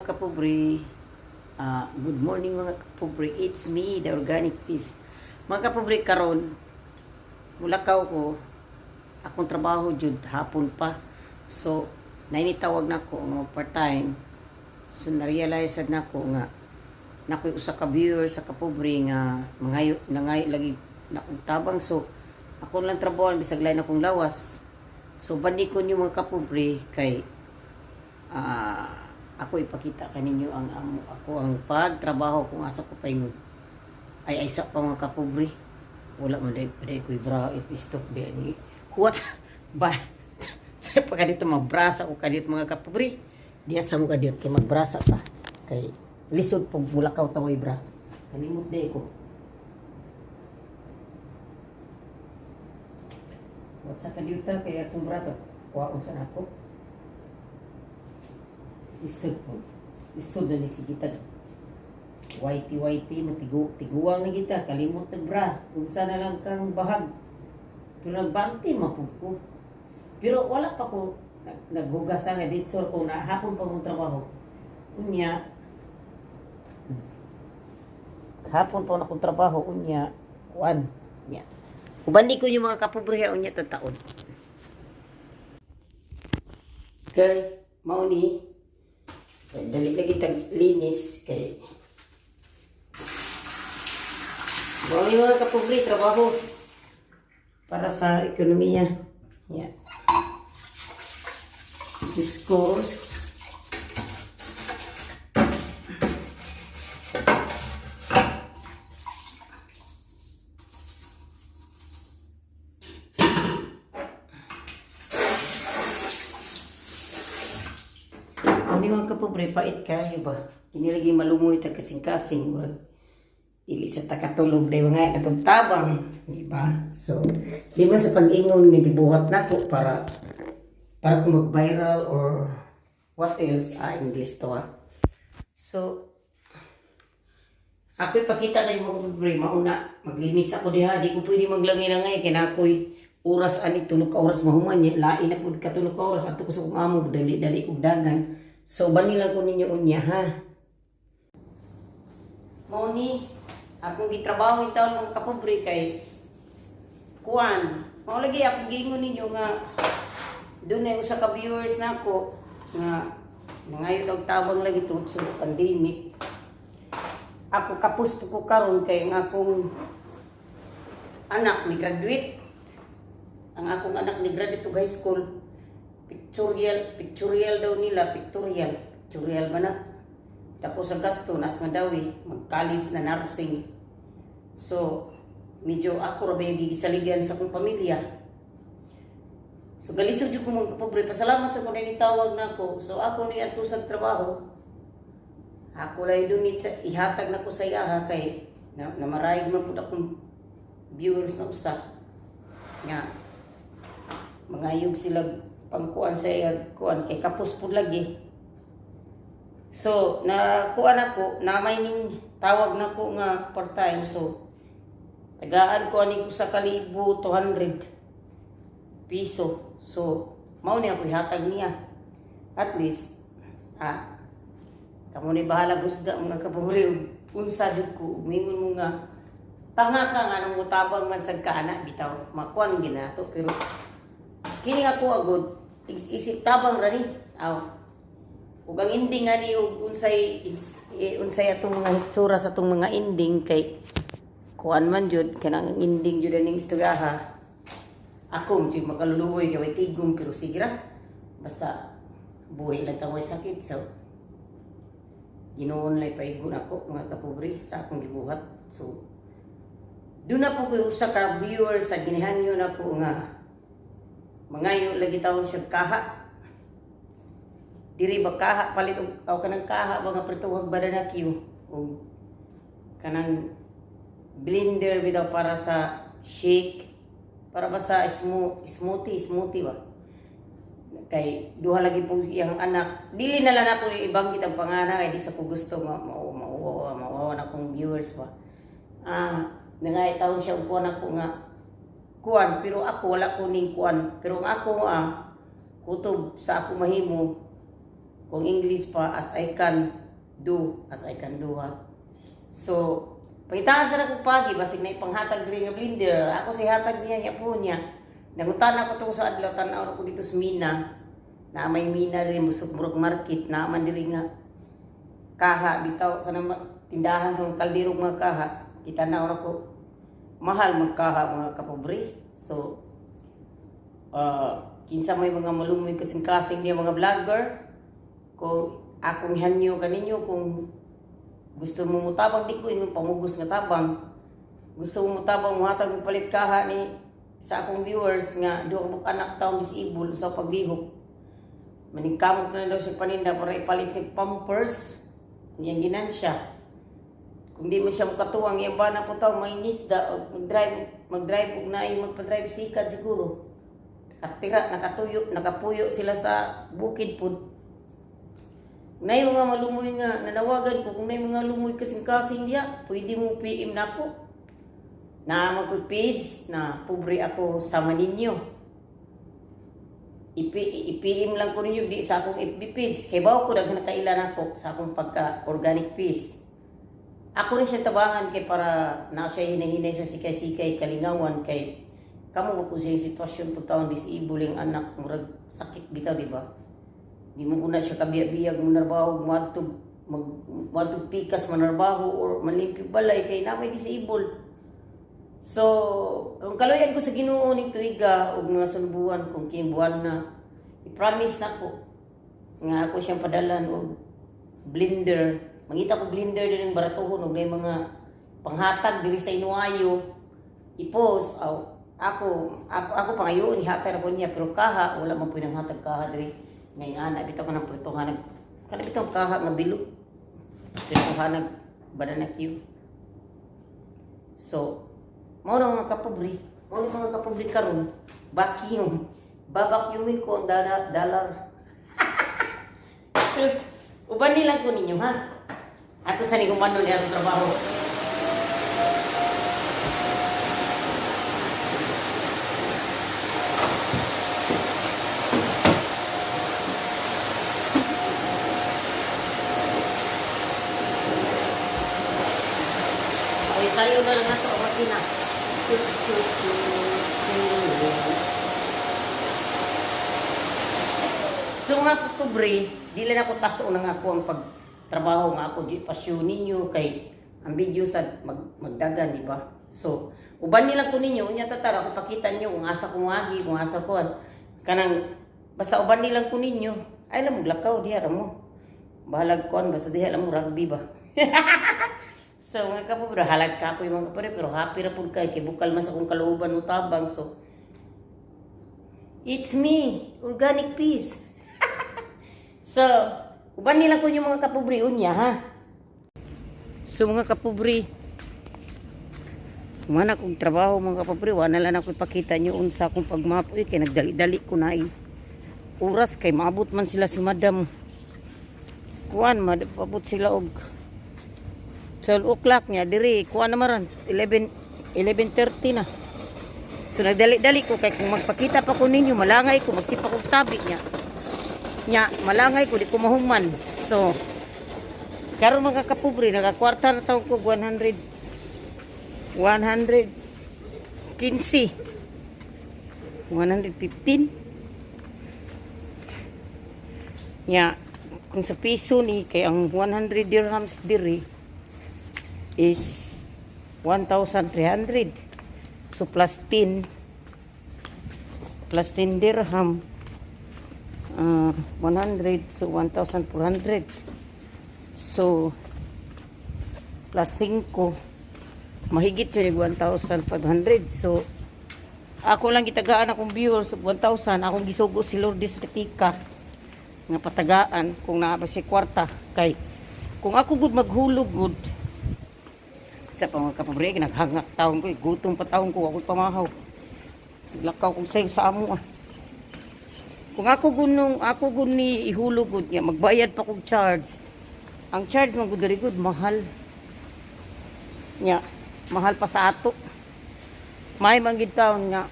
Kapobre, good morning mga kapobre. It's me, the organic fish. Mga kapobre, karon mulakaw ko. Akong trabaho jud hapon pa. So, nainitawag na ko nga part-time. So, na-realize na ko nga nakoy usa ka viewer sa kapobre nga mangayo nangay lagi na tabang. So, ako lang trabaho bisag lain akong lawas. So, bandikon yung mga kapobre kay ako ipakita kaninyo ang ako ang pagtrabaho kung asa ko paingon. Ay isa pa mga kapobre. Wala man day ko ibra ipistok be ni. What ba? Sa pa kadito magbrasa o kadito mga kapobre. Diya sa mo kadito kay magbrasa ta. Kay lisod pag mulakaw ta mo ibra. Kalimot day ko. What sa kadito kay akong brata. Kuha sa nako. Isod na ni si kita. Whitey, tiguang na kita. Kalimot na bra. Kung sana lang kang bahag. Pero nagbante, mapug ko. Pero wala pa ko naghugasan na dito. So, kung hapon pa mong trabaho. Unya. Hapon pa akong trabaho. Unya. Kuan. Unya. Ubandi ko yung mga kapobre. Unya tataon. Okay. Mauni. Dali lagi tag linis kay Bawal mga kapobre trabaho para sa ekonomiya. Yeah. Discourse. Ano yung kapobre, pait kayo ba? Inilagay malumoy ta kasing-kasing. Ili sa takatulog na mga katong tabang. Diba? So, di ba sa pag-ingon nga gibuhat na ko para kung mag-viral or what else? English to . So, ako ipakita na yung mga kapobre. Mauna, maglinis ako diha. Di ko pwede maglangay-langay. Kinakoy oras ani tulog ka oras mahuman niya. Lain na po katulog ka oras. Ato ko sa kong amo. Dali-dali kong dagan. So, banilang ko ninyo unya, ha? Mauni, akong gitrabaho yung taon mga kapobre kay kuan. Maulagi akong gingon ninyo nga doon na yung sa ka-viewers na ako nga ngayon ang tabang lagi ito sa pandemic. Ako kapos po ko karon kay ang akong anak ni graduate. Ang akong anak ni graduate to high school. Pictorial daw nila, pictorial ba na? Dako sa gasto, nas madawi, mag-college na nursing. So, medyo ako rabay gigisaligan sa akong pamilya. So, galisod yung kong magkapobre. Pasalamat sa kung nitawag na ako. So, ako ni ato sa trabaho. Ako lang doon ihatag na ko sa iyaha kay namarayag man po akong viewers na usa. Nga, mangayog sila pangkuan sa kuan kay kapos pud lagi. So nakuan ako na may ning tawag nako nga part-time. So tagaan ko ani ko sa 1,200 piso. So mao ni ako ihatag niya. At least kamo ni bahala gusda mga kapobre unsa jud ko mingon mo nga tanga ka nga nang mutabang man sad ka ana bitaw makuan ginato pero kini nga ko agud isip tabang ra ni. Ug ang ending ani ug unsay atong mga hitsura sa atong mga ending kay kuan man jud kanang ending jud ning istoryaha. Ako jud makaluluoy kay tigom pero sige ra. Basta buhay lang taway sakit. So ginoon lay paigon ako mga kapobre sa akong gibuhat. So doon na po ko usa ka viewer sa ginihanyo na ko nga mangayo lagi taon siya kaha. Diri ba kaha palit og kanang kaha mga prituhag badanakyo og kanang blender bitaw para sa shake para ba sa smoothie ba. Kay duha lagi po iyang anak. Dili na lang ako ibanggit ang pangalan kay di sa ko gusto mauwawa na kong viewers ba. Nangay taon siya og kuan ako nga kuan pero ako wala ko ning kuan pero ang ako kutob sa ako mahimo Kung English pa, as I can do ha. So, pangitaan sa akong pagi, basig na ipanghatag diri nga blender. Ako si hatag niya po niya. Nangutan ako tong sa adlaw, tanaw ako dito sa Mina. Na may Mina rin, Busog Murag Market, na man diri nga kaha, bitaw ka na tindahan sa mga kaldirong mga kaha. Kita na ako, mahal magkaha mga kapobre. So, kinsa may mga malumoy kasing-kasing niya mga vlogger, kung akong hanyo kaninyo, kung gusto mo mutabang, di ko yung pamugos nga tabang. Gusto mo mutabang, muhatag mo palit kaha ni sa akong viewers nga do ako anak taong disable sa pagbihok. Maningkamot na daw siya paninda para ipalit yung pampers. Niyang ginansya. Kung di mo siya makatuwang, iba na po tao, may nisda, mag-drive og na magpa-drive sikad siguro. Nakatira, nakapuyo sila sa bukid po. Kung na yung mga malumoy nga, nanawagan ko, kung na yung mga lumoy kasing-kasing diya, pwede mo PM na ako. Na mag-page na pobre ako sama ninyo. I-PM lang ko ninyo, di sa akong FB page. Kaya ba ako nakailan ako sa akong pagka-organic peace. Ako rin siya tabangan kay para na siya hinahinay sa sikay-sikay kalingawan kay kamo ko siya sitwasyon po taong disable yung anak, murag sakit bitaw, di ba? Di mo ko na siya kabiyag-biyag manarbaho, matug pikas manarbaho or malimpyo balay kay na may disable. So, kung kaloyan ko sa Ginoo ning tuiga og mga sunbuan kung kinibuan na, i-promise na ko nga ako siyang padalan og blender. Mangita ko blender din ng baratuhon og may mga panghatag diri sa Inuayo. I-post ako pangayoon ihatag ako niya pero kaha wala man pwedeng hatag kaha diri. Ngayon ana bitaw ko ng prituhanag. Kana bitaw kaha nga bilog. Prituhanag bananakyu. So, mao na mga kapobre. Mao na mga kapobre karon. Vacuum. Babakyumin ko ang dollar. Uban nilang ko ninyo ha. Ato sa nigumano niya ang trabaho. Okay, tayo na lang ito ang makina. So mga kutubre, di lang ako taso na nga ako ang pagtrabaho nga ako di pasyon ninyo kay ang video sa magdagan, di ba? So, uban nila ko ninyo, unya tatara ako pakita niyo kung asa ko wagi, kung asa ko kanang basta uban nila ko ninyo, ay lang maglakaw diha mo. Bahalag kon basta diha lang mo rugby ba. So mga kapobre, halag ka po yung mga kapobre, pero happy na po kay bukal mas akong kalooban mo tabang. So, it's me, organic peace. So, uban nila ko yung mga kapobre unya ha. So mga kapobre, kumana kong trabaho mga kapobre, wala lang ako ipakita nyo unsa akong pagmapoy kay nagdali-dali ko na oras kay maabot man sila si madam. Kuan, mabot sila og 12 o'clock niya, diri, kuha naman 11:30 na. So, nagdali-dali ko, kay kung magpakita pa ko ninyo, malangay ko, magsipa kong tabi niya. Malangay ko, di ko mahuman. So, karon mga kapobre, nagakwarta na taon ko, 115. Kung sa piso ni, kay ang 100 dirhams diri, is 1,300. So plus 10 dirham 100, so 1,400. So plus 5 mahigit yun 1,500. So ako lang gitagaan akong viewers of 1,000. Akong gisugo si Lourdes Katika nga patagaan kung naa ba si kwarta kay kung ako gud maghulog gud sa mga kapobre, naghangak taon ko, gutom pa taon ko, ako pamahaw. Naglakaw kong sayo sa amo. Kung ako ni ihulog gud niya, magbayad pa kong charge. Ang charge man gud very good, mahal. Mahal pa sa ato. May manggid taon nga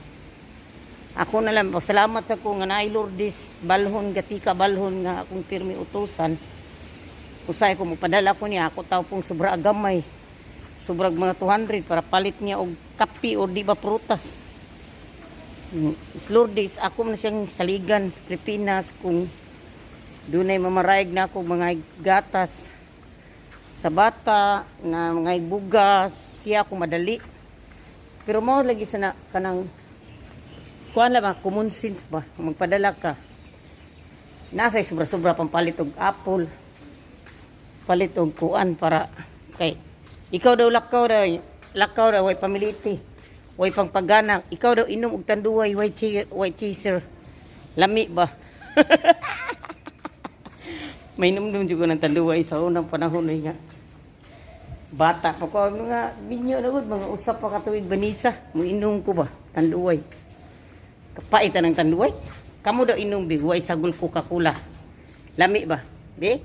Ako na lang, salamat sa ko nga naay Lourdes, balhon, gatika balhon nga akong pirmi utusan. Usay ko mupadala ko niya, ako tao pong sobra agamay. Sobrang mga 200 para palit niya og kape o di ba prutas. Lourdes, ako na siyang saligan, Pilipinas, kung dunay mamaraig na ako mga gatas sa bata, na mga bugas, siya ako madali. Pero mo lagi sa kanang kuan lang ba, common sense ba, magpadala ka. Nasa sobra-sobra pang palit og apple, palit og kuan para kay ikaw daw lakaw daw way pamiliti, way pang pagana, ikaw daw inom og tanduay, way chaser, lami ba? May inom jud ko ng tanduay sa unang panahon nga. Bata pa ko nga binyo na gud mga usap pa ka tuig banisa, mo inom ko ba tanduay. Kapait ng tanduay. Kamu daw inom big way sagol Coca-Cola. Lami ba? Be?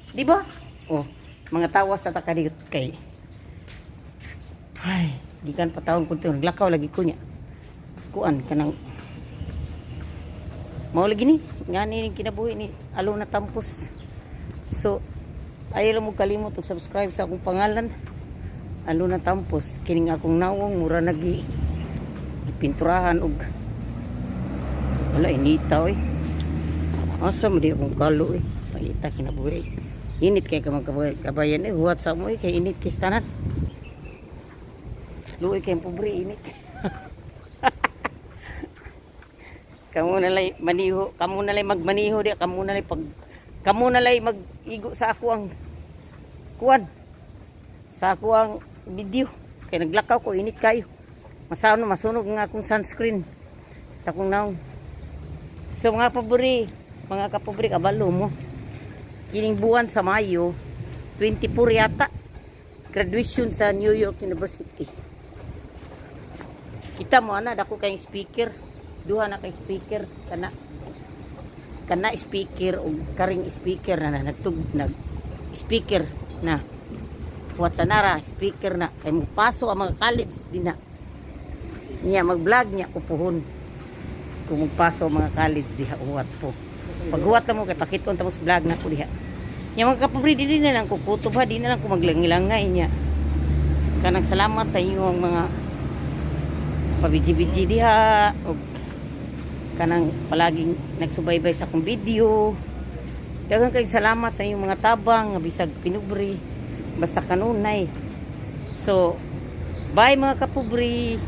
Di ba? Oh, mga tawa sa takadikot kay. Ay, di kan patawon ko to, naglakaw lagi ko niya. Kuan kanang mao lagi ni, ngani kinabuhi ni alo na tampos. So, ayaw mo kalimot og subscribe sa akong pangalan. Alo na tampos, kining akong nawong mura nagi pinturahan og wala inita oy. Asa mo di akong kalo eh. Paita kinabuhi. Init kay ka magkabayan eh. Huwat sa mo eh. Kay init kay tanan. Luoy kay pobre init. Kamu nalay maniho. Kamu nalay magmaniho di. Kamu nalay mag-igo sa ako ang kuwan. Sa ako ang video. Kay naglakaw ko. Init kayo. Masunog nga akong sunscreen. Sa akong naong. So mga kapabri, kabalo mo. Kining buwan sa Mayo, 24 yata. Graduation sa New York University. Kita mo ana, dako kayong speaker. Duha na kay speaker. Kana speaker o karing speaker na nag speaker na. What sa nara, speaker na. Kay mo paso ang mga college din na. Niya mag-vlog niya kupuhon. Kung magpaso mga college diha uwat po. Pag uwat na mo kay pakiton tapos vlog na ko diha. Yung mga kapabri di na lang kukutob ha, di na lang ko maglangilangay niya. Kanang salamat sa inyong mga pabidji-bidji diha o kanang palaging nagsubaybay sa akong video. Daghang kay salamat sa inyong mga tabang nga bisag pinubri basta kanunay. So, bye mga kapabri.